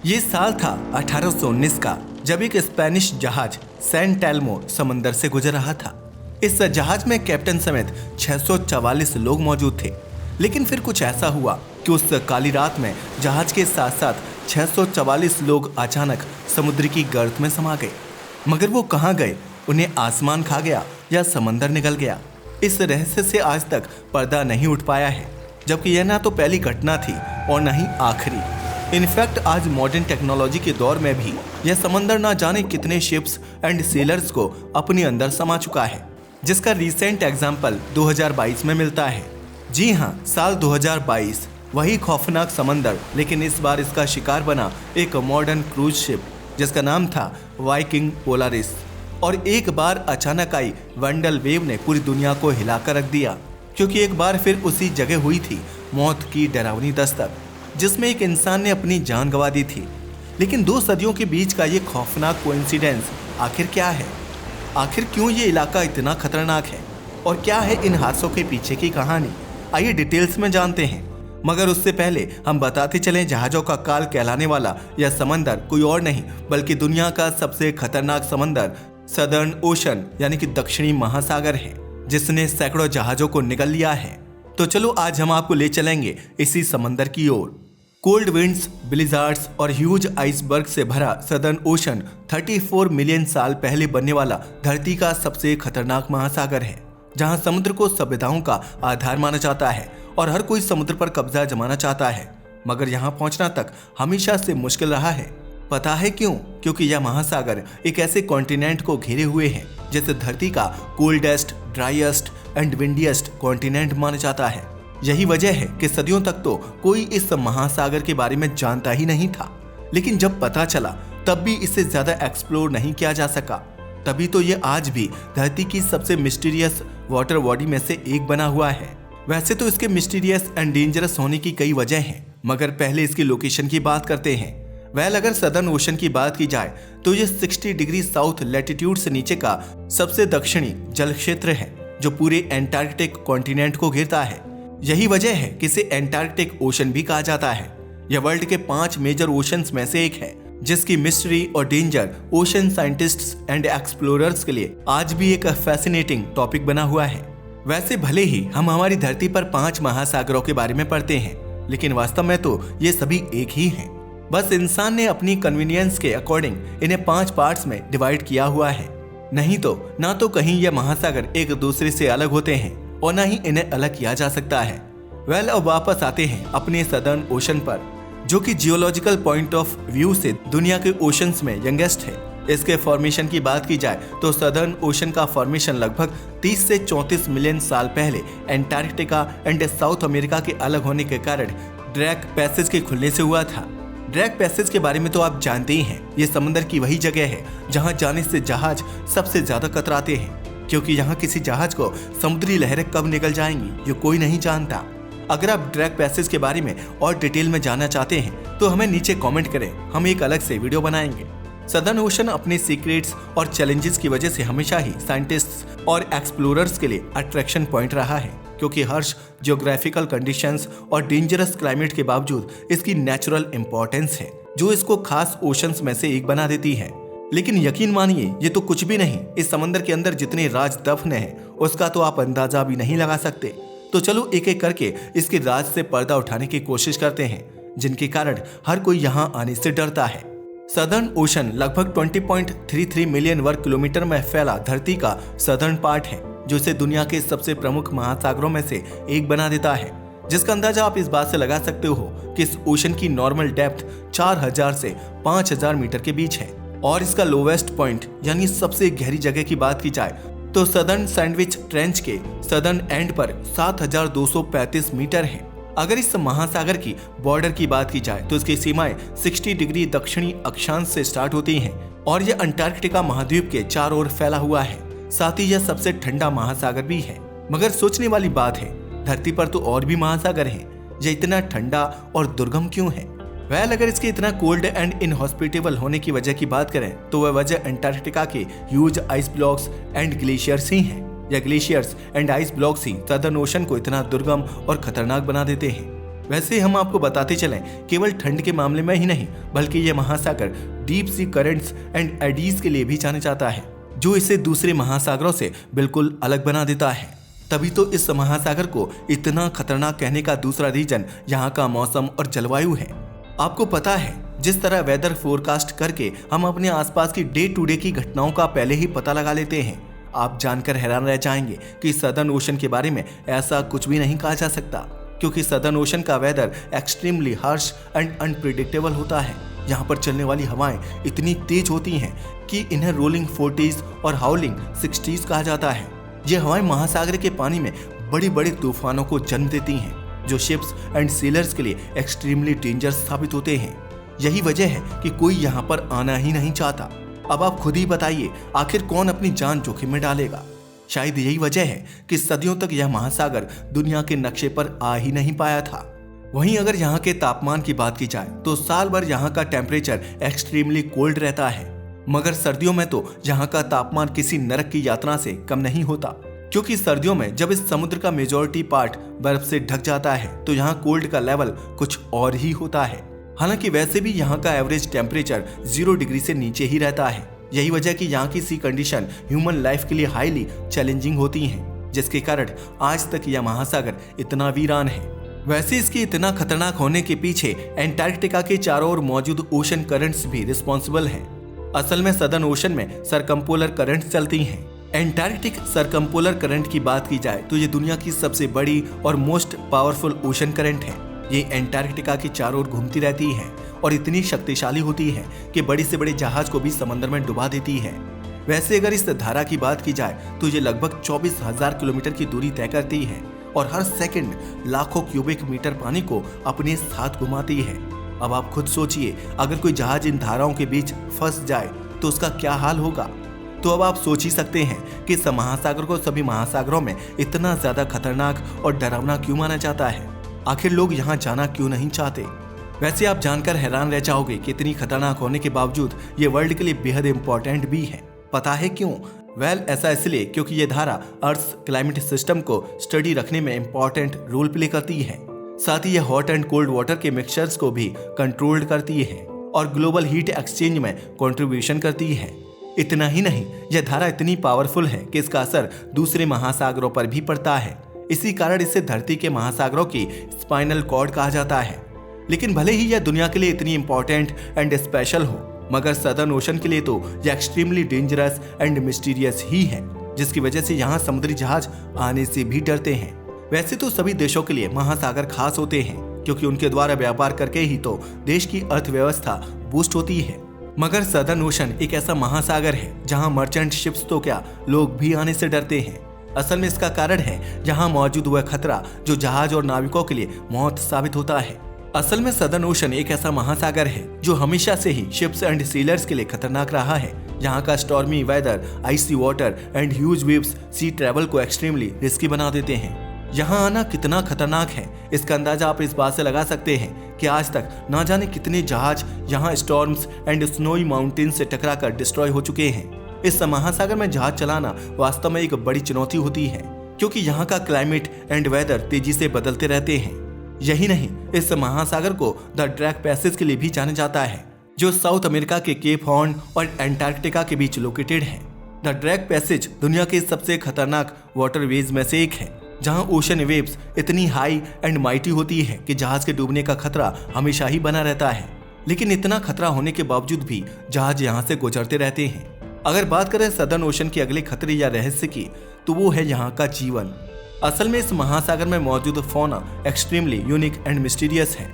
ये साल था 1819 का, जब एक स्पेनिश जहाज सैन टेल्मो समंदर से गुजर रहा था। इस जहाज में कैप्टन समेत 644 लोग मौजूद थे। लेकिन फिर कुछ ऐसा हुआ कि उस काली रात में जहाज के साथ साथ 644 लोग अचानक समुद्र की गर्त में समा गए। मगर वो कहाँ गए? उन्हें आसमान खा गया या समंदर निगल गया? इस रहस्य से आज तक पर्दा नहीं उठ पाया है, जबकि यह ना तो पहली घटना थी और न ही आखिरी। इनफैक्ट आज मॉडर्न टेक्नोलॉजी के दौर में भी यह समंदर ना जाने कितने शिप्स एंड सेलर्स को अपने अंदर समा चुका है, जिसका रिसेंट एग्जाम्पल 2022 में मिलता है। जी हाँ, साल 2022 वही खौफनाक समंदर, लेकिन इस बार इसका शिकार बना एक मॉडर्न क्रूज शिप जिसका नाम था वाइकिंग पोलारिस। और एक बार अचानक आई वंडल वेव ने पूरी दुनिया को हिलाकर रख दिया, क्योंकि एक बार फिर उसी जगह हुई थी मौत की डरावनी दस्तक, जिसमें एक इंसान ने अपनी जान गंवा दी थी। लेकिन 2 सदियों के बीच का ये खौफनाक कोइंसिडेंस आखिर क्या है? आखिर क्यों ये इलाका इतना खतरनाक है और क्या है इन हादसों के पीछे की कहानी? आइए डिटेल्स में जानते हैं। मगर उससे पहले हम बताते चलें, जहाजों का काल कहलाने वाला यह समंदर कोई और नहीं बल्कि दुनिया का सबसे खतरनाक समंदर सदर्न ओशन यानी कि दक्षिणी महासागर है, जिसने सैकड़ों जहाजों को निगल लिया है। तो चलो आज हम आपको ले चलेंगे इसी समंदर की ओर। कोल्ड विंड्स, ब्लिजार्ड्स और ह्यूज आइसबर्ग से भरा सदर्न ओशन 34 मिलियन साल पहले बनने वाला धरती का सबसे खतरनाक महासागर है, जहां समुद्र को सभ्यताओं का आधार माना जाता है और हर कोई समुद्र पर कब्जा जमाना चाहता है। मगर यहां पहुंचना तक हमेशा से मुश्किल रहा है। पता है क्यों? क्योंकि यह महासागर एक ऐसे कॉन्टिनेंट को घेरे हुए है जिसे धरती का कोल्डेस्ट, ड्राइएस्ट एंड विंडिएस्ट कॉन्टिनेंट माना जाता है। यही वजह है कि सदियों तक तो कोई इस महासागर के बारे में जानता ही नहीं था। लेकिन जब पता चला तब भी इसे ज्यादा एक्सप्लोर नहीं किया जा सका। तभी तो ये आज भी धरती की सबसे मिस्टीरियस वाटर बॉडी में से एक बना हुआ है। वैसे तो इसके मिस्टीरियस एंड डेंजरस होने की कई वजह हैं, मगर पहले इसकी लोकेशन की बात करते हैं। अगर सदर्न ओशन की बात की जाए तो ये 60 डिग्री साउथ लैटिट्यूड से नीचे का सबसे दक्षिणी जल क्षेत्र है, जो पूरे एंटार्क्टिक कॉन्टिनेंट को घेरता है। यही वजह है कि इसे एंटार्क्टिक ओशन भी कहा जाता है। यह वर्ल्ड के 5 मेजर ओशंस में से एक है, जिसकी मिस्ट्री और danger ocean scientists and explorers के लिए आज भी एक फैसिनेटिंग टॉपिक बना हुआ है। वैसे भले ही हम हमारी धरती पर 5 महासागरों के बारे में पढ़ते हैं, लेकिन वास्तव में तो ये सभी एक ही हैं। बस इंसान ने अपनी कन्वीनियंस के अकॉर्डिंग इन्हें 5 पार्ट्स में डिवाइड किया हुआ है। नहीं तो ना तो कहीं ये महासागर एक दूसरे से अलग होते हैं और ना ही इन्हें अलग किया जा सकता है। अब वापस आते हैं अपने सदर्न ओशन पर, जो कि जियोलॉजिकल पॉइंट ऑफ व्यू से दुनिया के ओशंस में यंगेस्ट है। इसके फॉर्मेशन की बात की जाए तो सदर्न ओशन का फॉर्मेशन लगभग 30 से 34 मिलियन साल पहले एंटार्क्टिका एंड साउथ अमेरिका के अलग होने के कारण ड्रैक पैसेज के खुलने से हुआ था। ड्रैक पैसेज के बारे में तो आप जानते ही हैं। ये समंदर की वही जगह है जहां जाने से जहाज सबसे ज्यादा कतराते हैं, क्योंकि यहाँ किसी जहाज को समुद्री लहरें कब निकल जाएंगी ये कोई नहीं जानता। अगर आप ड्रैक पैसेज के बारे में और डिटेल में जानना चाहते हैं तो हमें नीचे कमेंट करें, हम एक अलग से वीडियो बनाएंगे। सदर्न ओशन अपने सीक्रेट्स और चैलेंजेस की वजह से हमेशा ही साइंटिस्ट्स और एक्सप्लोरर्स के लिए अट्रैक्शन पॉइंट रहा है, क्योंकि हर्ष जियोग्राफिकल कंडीशंस और डेंजरस क्लाइमेट के बावजूद इसकी नेचुरल इंपॉर्टेंस है, जो इसको खास ओशंस में से एक बना देती है। लेकिन यकीन मानिए, ये तो कुछ भी नहीं। इस समंदर के अंदर जितने राज दफन हैं उसका तो आप अंदाजा भी नहीं लगा सकते। तो चलो एक एक करके इसके राज से पर्दा उठाने की कोशिश करते हैं, जिनके कारण हर कोई यहाँ आने से डरता है। सदर्न ओशन लगभग 20.33 मिलियन वर्ग किलोमीटर में फैला धरती का सदर्न पार्ट है, जो इसे दुनिया के सबसे प्रमुख महासागरों में से एक बना देता है, जिसका अंदाजा आप इस बात से लगा सकते हो कि इस ओशन की नॉर्मल डेप्थ 4000 से 5000 मीटर के बीच है। और इसका लोवेस्ट पॉइंट यानी सबसे गहरी जगह की बात की जाए तो सदर्न सैंडविच ट्रेंच के सदर्न एंड पर 7235 मीटर है। अगर इस महासागर की बॉर्डर की बात की जाए तो इसकी सीमाएं 60 डिग्री दक्षिणी अक्षांश से स्टार्ट होती हैं और यह अंटार्कटिका महाद्वीप के चारों ओर फैला हुआ है। साथ ही यह सबसे ठंडा महासागर भी है। मगर सोचने वाली बात है, धरती पर तो और भी महासागर हैं, यह इतना ठंडा और दुर्गम क्यों है? अगर इसके इतना कोल्ड एंड इनहॉस्पिटेबल होने की वजह की बात करें तो वह वजह अंटार्कटिका के huge ice blocks and glaciers ही हैं। या ग्लेशियर्स एंड आइस ब्लॉक्स ही सदर्न ओशन को इतना दुर्गम और खतरनाक बना देते हैं। वैसे हम आपको बताते चलें, केवल ठंड के मामले में ही नहीं बल्कि यह महासागर deep sea currents and eddies के लिए भी जाना जाता है, जो इसे दूसरे महासागरों से बिल्कुल अलग बना देता है। तभी तो इस महासागर को इतना खतरनाक कहने का दूसरा रीजन यहाँ का मौसम और जलवायु है। आपको पता है, जिस तरह वेदर फोरकास्ट करके हम अपने आसपास की डे टू डे की घटनाओं का पहले ही पता लगा लेते हैं, आप जानकर हैरान रह जाएंगे कि सदर्न ओशन के बारे में ऐसा कुछ भी नहीं कहा जा सकता, क्योंकि सदर्न ओशन का weather extremely harsh and unpredictable होता है। यहाँ पर चलने वाली हवाएं इतनी तेज होती हैं कि इन्हें रोलिंग 40s और हाउलिंग 60s कहा जाता है। ये हवाएं महासागर के पानी में बड़ी बड़ी तूफानों को जन्म देती हैं, जो शिप्स एंड सेलर्स के लिए एक्सट्रीमली डेंजरस साबित होते हैं। यही वजह है कि कोई यहाँ पर आना ही नहीं चाहता। अब आप खुद ही बताइए, आखिर कौन अपनी जान जोखिम में डालेगा? शायद यही वजह है कि सदियों तक यह महासागर दुनिया के नक्शे पर आ ही नहीं पाया था। वहीं अगर यहाँ के तापमान की बात की जाए तो साल भर यहाँ का टेम्परेचर एक्सट्रीमली कोल्ड रहता है, मगर सर्दियों में तो यहाँ का तापमान किसी नरक की यात्रा से कम नहीं होता, क्योंकि सर्दियों में जब इस समुद्र का मेजॉरिटी पार्ट बर्फ से ढक जाता है तो यहाँ कोल्ड का लेवल कुछ और ही होता है। हालांकि वैसे भी यहाँ का एवरेज टेम्परेचर 0 डिग्री से नीचे ही रहता है। यही वजह कि यहाँ की सी कंडीशन ह्यूमन लाइफ के लिए हाईली चैलेंजिंग होती हैं, जिसके कारण आज तक यह महासागर इतना वीरान है। वैसे इसके इतना खतरनाक होने के पीछे एंटार्कटिका के चारों ओर मौजूद ओशन करंट्स भी रिस्पॉन्सिबल हैं। असल में सदर्न ओशन में सरकमपोलर करंट्स चलती हैं। एंटार्कटिक सरकमपोलर करंट की बात की जाए तो ये दुनिया की सबसे बड़ी और मोस्ट पावरफुल ओशन करंट है। ये एंटार्कटिका के चारों ओर घूमती रहती है और इतनी शक्तिशाली होती है कि बड़ी से बड़े जहाज को भी समंदर में डुबा देती है। वैसे अगर इस धारा की बात की जाए तो ये लगभग 24,000 किलोमीटर की दूरी तय करती है और हर सेकंड लाखों क्यूबिक मीटर पानी को अपने साथ घुमाती है। अब आप खुद सोचिए, अगर कोई जहाज इन धाराओं के बीच फंस जाए तो उसका क्या हाल होगा। तो अब आप सोच ही सकते हैं कि इस महासागर को सभी महासागरों में इतना ज्यादा खतरनाक और डरावना क्यों माना जाता है। आखिर लोग यहाँ जाना क्यों नहीं चाहते? वैसे आप जानकर हैरान रह जाओगे कि इतनी खतरनाक होने के बावजूद ये वर्ल्ड के लिए बेहद इंपॉर्टेंट भी है। पता है क्यों? ऐसा इसलिए क्योंकि ये धारा अर्थ क्लाइमेट सिस्टम को स्टडी रखने में इंपॉर्टेंट रोल प्ले करती है। साथ ही ये हॉट एंड कोल्ड वाटर के मिक्सचर्स को भी कंट्रोल्ड करती है और ग्लोबल हीट एक्सचेंज में कंट्रीब्यूशन करती है। इतना ही नहीं, यह धारा इतनी पावरफुल है कि इसका असर दूसरे महासागरों पर भी पड़ता है। इसी कारण इसे धरती के महासागरों की स्पाइनल कॉर्ड कहा जाता है। लेकिन भले ही यह दुनिया के लिए इतनी इंपॉर्टेंट एंड स्पेशल हो, मगर सदर्न ओशन के लिए तो यह एक्सट्रीमली डेंजरस एंड मिस्टीरियस ही है, जिसकी वजह से यहाँ समुद्री जहाज आने से भी डरते हैं। वैसे तो सभी देशों के लिए महासागर खास होते हैं, क्योंकि उनके द्वारा व्यापार करके ही तो देश की अर्थव्यवस्था बूस्ट होती है। मगर सदर्न ओशन एक ऐसा महासागर है जहाँ मर्चेंट शिप्स तो क्या, लोग भी आने से डरते हैं। असल में इसका कारण है यहाँ मौजूद वह खतरा जो जहाज और नाविकों के लिए मौत साबित होता है। असल में सदर्न ओशन एक ऐसा महासागर है जो हमेशा से ही शिप्स एंड सीलर्स के लिए खतरनाक रहा है। यहाँ का stormy weather, icy water and huge waves sea travel को एक्सट्रीमली रिस्की बना देते हैं। यहाँ आना कितना खतरनाक है, इसका अंदाजा आप इस बात से लगा सकते हैं कि आज तक ना जाने कितने जहाज यहाँ स्टॉर्म्स एंड स्नोई माउंटेन से टकराकर डिस्ट्रॉय हो चुके हैं। इस महासागर में जहाज चलाना वास्तव में एक बड़ी चुनौती होती है, क्योंकि यहाँ का क्लाइमेट एंड वेदर तेजी से बदलते रहते हैं। यही नहीं, इस महासागर को द ड्रैक पैसेज के लिए भी जाना जाता है, जो साउथ अमेरिका के केप हॉर्न और एंटार्कटिका के बीच लोकेटेड है। द ड्रैक पैसेज दुनिया के सबसे खतरनाक वाटरवेज में से एक है, जहां ओशन वेव्स इतनी हाई एंड माइटी होती है कि जहाज के डूबने का खतरा हमेशा ही बना रहता है। लेकिन इतना खतरा होने के बावजूद भी जहाज यहाँ से गुजरते रहते हैं। अगर बात करें सदर्न ओशन के अगले खतरे या रहस्य की, तो वो है यहाँ का जीवन। असल में इस महासागर में मौजूद fauna extremely unique and mysterious है।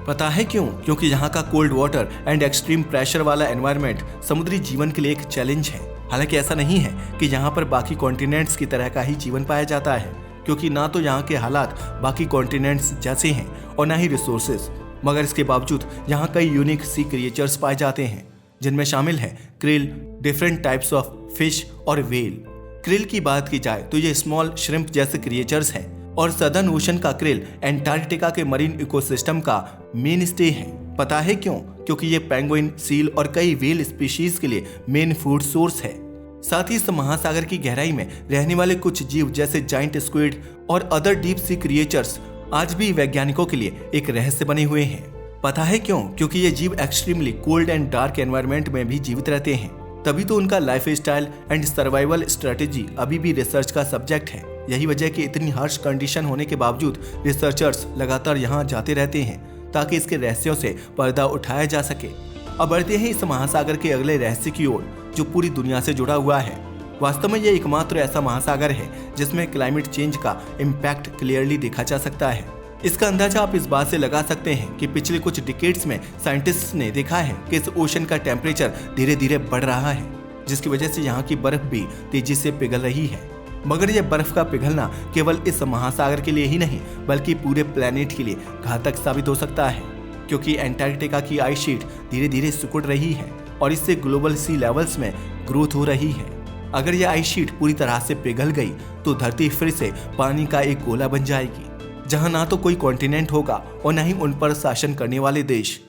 पता है क्यों? क्योंकि यहाँ का cold water and extreme pressure वाला एनवायरनमेंट समुद्री जीवन के लिए एक चैलेंज है। हालांकि ऐसा नहीं है कि यहाँ पर बाकी कॉन्टिनेंट्स की तरह का ही जीवन पाया जाता है, क्योंकि ना तो यहाँ के हालात बाकी कॉन्टिनेंट्स जैसे हैं और ना ही रिसोर्सेज, मगर इसके बावजूद यहाँ कई यूनिक सी क्रिएचर्स पाए जाते हैं, जिनमें शामिल है krill, different types of fish और व्हेल। क्रिल की बात की जाए तो ये स्मॉल श्रिम्प जैसे क्रिएचर्स हैं और सदर्न ओशन का क्रिल एंटार्कटिका के मरीन इकोसिस्टम का मेन स्टे है। पता है क्यों? क्योंकि ये पेंगुइन, सील और कई व्हेल स्पीशीज के लिए मेन फूड सोर्स है। साथ ही इस महासागर की गहराई में रहने वाले कुछ जीव जैसे जाइंट स्क्विड और अदर डीप सी क्रिएचर्स आज भी वैज्ञानिकों के लिए एक रहस्य बने हुए हैं। पता है क्यों? क्योंकि ये जीव extremely cold and dark environment में भी जीवित रहते हैं। तभी तो उनका life style and survival strategy अभी भी रिसर्च का सब्जेक्ट है। यही वजह कि इतनी हार्श कंडीशन होने के बावजूद रिसर्चर्स लगातार यहाँ जाते रहते हैं ताकि इसके रहस्यों से पर्दा उठाया जा सके। अब बढ़ते हैं इस महासागर के अगले रहस्य की ओर, जो पूरी दुनिया से जुड़ा हुआ है। वास्तव में ये एकमात्र ऐसा महासागर है जिसमें क्लाइमेट चेंज का इम्पैक्ट क्लियरली देखा जा सकता है। इसका अंदाजा आप इस बात से लगा सकते हैं कि पिछले कुछ डिकेड्स में साइंटिस्ट्स ने देखा है कि इस ओशन का टेम्परेचर धीरे धीरे बढ़ रहा है, जिसकी वजह से यहाँ की बर्फ भी तेजी से पिघल रही है। मगर यह बर्फ का पिघलना केवल इस महासागर के लिए ही नहीं बल्कि पूरे प्लेनेट के लिए घातक साबित हो सकता है, क्योंकि एंटार्क्टिका की आइस शीट धीरे धीरे सिकुड़ रही है और इससे ग्लोबल सी लेवल्स में ग्रोथ हो रही है। अगर यह आइस शीट पूरी तरह से पिघल गई तो धरती फिर से पानी का एक गोला बन जाएगी, जहां ना तो कोई कॉन्टिनेंट होगा और न ही उन पर शासन करने वाले देश।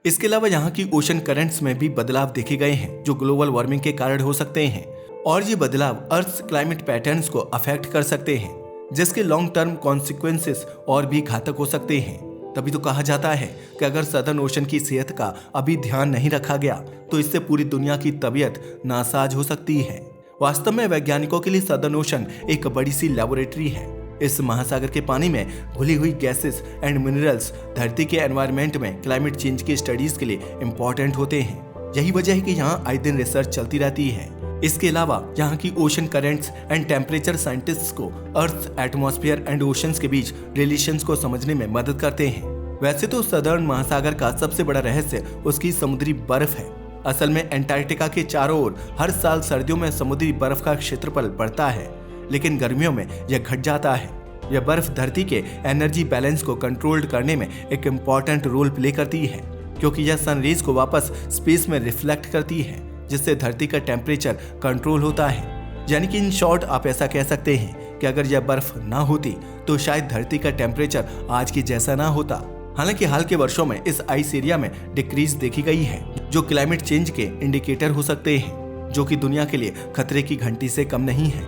इसके अलावा यहाँ की ओशन करंट्स में भी बदलाव देखे गए हैं जो ग्लोबल वार्मिंग के कारण हो सकते हैं, और ये बदलाव अर्थ क्लाइमेट पैटर्न्स को अफेक्ट कर सकते हैं, जिसके लॉन्ग टर्म कॉन्सिक्वेंसेस और भी घातक हो सकते हैं। तभी तो कहा जाता है कि अगर सदर्न ओशन की सेहत का अभी ध्यान नहीं रखा गया तो इससे पूरी दुनिया की तबीयत नासाज हो सकती है। वास्तव में वैज्ञानिकों के लिए सदर्न ओशन एक बड़ी सी लेबोरेटरी है। इस महासागर के पानी में घुली हुई गैसेस एंड मिनरल्स धरती के एनवायरनमेंट में क्लाइमेट चेंज की स्टडीज के लिए इम्पोर्टेंट होते हैं। यही वजह है कि यहाँ आए दिन रिसर्च चलती रहती है। इसके अलावा यहाँ की ocean currents and temperature scientists को अर्थ, एटमॉस्फेयर एंड ओशंस के बीच रिलेशंस को समझने में मदद करते हैं। वैसे तो सदर्न महासागर का सबसे बड़ा रहस्य उसकी समुद्री बर्फ है। असल में एंटार्क्टिका के चारों ओर हर साल सर्दियों में समुद्री बर्फ का क्षेत्रफल बढ़ता है, लेकिन गर्मियों में यह घट जाता है। यह बर्फ धरती के एनर्जी बैलेंस को कंट्रोल करने में एक इम्पॉर्टेंट रोल प्ले करती है, क्योंकि यह सनरेज को वापस स्पेस में रिफ्लेक्ट करती है, जिससे धरती का टेम्परेचर कंट्रोल होता है। यानी कि इन शॉर्ट आप ऐसा कह सकते हैं कि अगर यह बर्फ ना होती तो शायद धरती का टेम्परेचर आज की जैसा ना होता। हालांकि हाल के वर्षों में इस आइस एरिया में डिक्रीज देखी गई है, जो क्लाइमेट चेंज के इंडिकेटर हो सकते हैं, जो कि दुनिया के लिए खतरे की घंटी से कम नहीं है।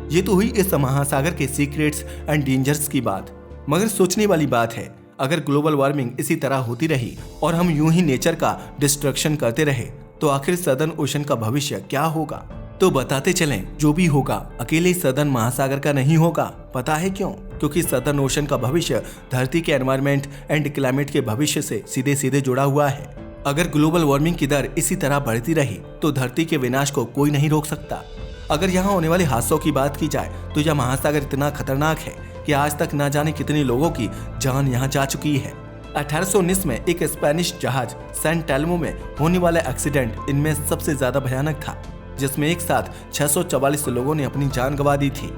ये तो हुई इस महासागर के सीक्रेट्स एंड डेंजर्स की बात। मगर सोचने वाली बात है, अगर ग्लोबल वार्मिंग इसी तरह होती रही और हम यूं ही नेचर का डिस्ट्रक्शन करते रहे तो आखिर सदर्न ओशन का भविष्य क्या होगा? तो बताते चलें, जो भी होगा अकेले सदर्न महासागर का नहीं होगा। पता है क्यों? क्योंकि सदर्न ओशन का भविष्य धरती के एनवायरनमेंट एंड क्लाइमेट के भविष्य से सीधे सीधे जुड़ा हुआ है। अगर ग्लोबल वार्मिंग की दर इसी तरह बढ़ती रही तो धरती के विनाश को कोई नहीं रोक सकता। अगर यहाँ होने वाले हादसों की बात की जाए तो यह महासागर इतना खतरनाक है कि आज तक ना जाने कितने लोगों की जान यहाँ जा चुकी है। 1819 में एक स्पेनिश जहाज सैन टेल्मो में होने वाला एक्सीडेंट इनमें सबसे ज्यादा भयानक था, जिसमें एक साथ 644 लोगों ने अपनी जान गंवा दी थी।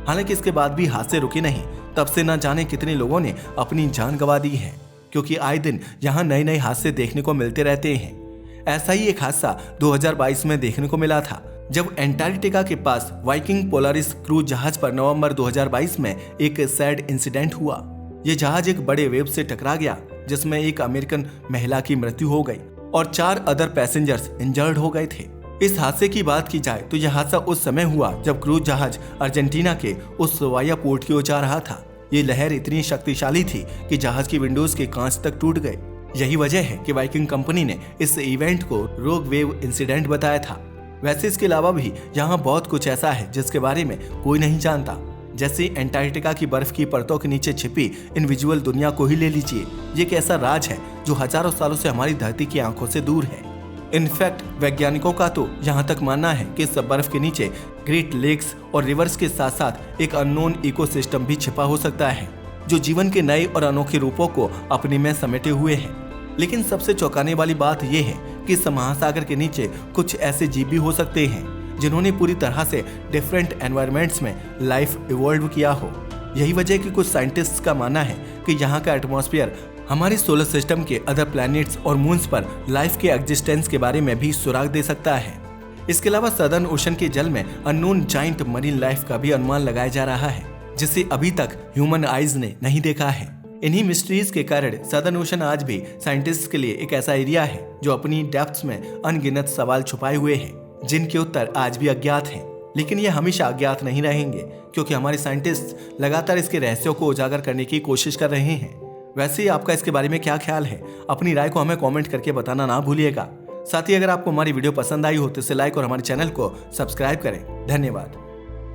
हालांकि इसके बाद भी हादसे रुके नहीं, तब से न जाने कितने लोगों ने अपनी जान गंवा दी है, क्योंकि आए दिन यहाँ नए नए हादसे देखने को मिलते रहते हैं। ऐसा ही एक हादसा 2022 में देखने को मिला था, जब एंटार्क्टिका के पास वाइकिंग पोलारिस क्रूज जहाज पर नवंबर 2022 में एक सैड इंसिडेंट हुआ। ये जहाज एक बड़े वेव से टकरा गया, जिसमें एक अमेरिकन महिला की मृत्यु हो गई और 4 अदर पैसेंजर्स इंजर्ड हो गए थे। इस हादसे की बात की जाए तो यह हादसा उस समय हुआ जब क्रूज जहाज अर्जेंटीना के उस्वाया पोर्ट की ओर जा रहा था। ये लहर इतनी शक्तिशाली थी कि जहाज की विंडोज के कांच तक टूट गए। यही वजह है कि वाइकिंग कंपनी ने इस इवेंट को रोग वेव इंसिडेंट बताया था। वैसे इसके अलावा भी यहाँ बहुत कुछ ऐसा है जिसके बारे में कोई नहीं जानता, जैसे एंटार्क्टिका की बर्फ की परतों के नीचे छिपी इनविजुअल दुनिया को ही ले लीजिए। ये एक ऐसा राज है जो हजारों सालों से हमारी धरती की आंखों से दूर है। इनफैक्ट वैज्ञानिकों का तो यहाँ तक मानना है कि इस बर्फ के नीचे ग्रेट लेक्स और रिवर्स के साथ साथ एक अननोन इकोसिस्टम भी छिपा हो सकता है, जो जीवन के नए और अनोखे रूपों को अपने में समेटे हुए है। लेकिन सबसे चौंकाने वाली बात यह है कि इस महासागर के नीचे कुछ ऐसे जीव भी हो सकते हैं जिन्होंने पूरी तरह से डिफरेंट एनवायरनमेंट्स में लाइफ इवॉल्व किया हो। यही वजह कि कुछ साइंटिस्ट्स का मानना है कि यहाँ का एटमॉस्फेयर हमारे सोलर सिस्टम के अदर प्लैनेट्स और मून्स पर लाइफ के एग्जिस्टेंस के बारे में भी सुराग दे सकता है। इसके अलावा सदर्न ओशन के जल में अननोन जाइंट मरीन लाइफ का भी अनुमान लगाया जा रहा है, जिसे अभी तक ह्यूमन आइज ने नहीं देखा है। इन्हीं मिस्ट्रीज के कारण सदर्न ओशन आज भी साइंटिस्ट के लिए एक ऐसा एरिया है जो अपनी डेप्थ्स में अनगिनत सवाल छुपाए हुए हैं, जिनके उत्तर आज भी अज्ञात हैं। लेकिन ये हमेशा अज्ञात नहीं रहेंगे, क्योंकि हमारे साइंटिस्ट लगातार इसके रहस्यों को उजागर करने की कोशिश कर रहे हैं। वैसे ही आपका इसके बारे में क्या ख्याल है? अपनी राय को हमें कमेंट करके बताना ना भूलिएगा। साथ ही अगर आपको हमारी वीडियो पसंद आई हो तो इसे लाइक और हमारे चैनल को सब्सक्राइब करें। धन्यवाद।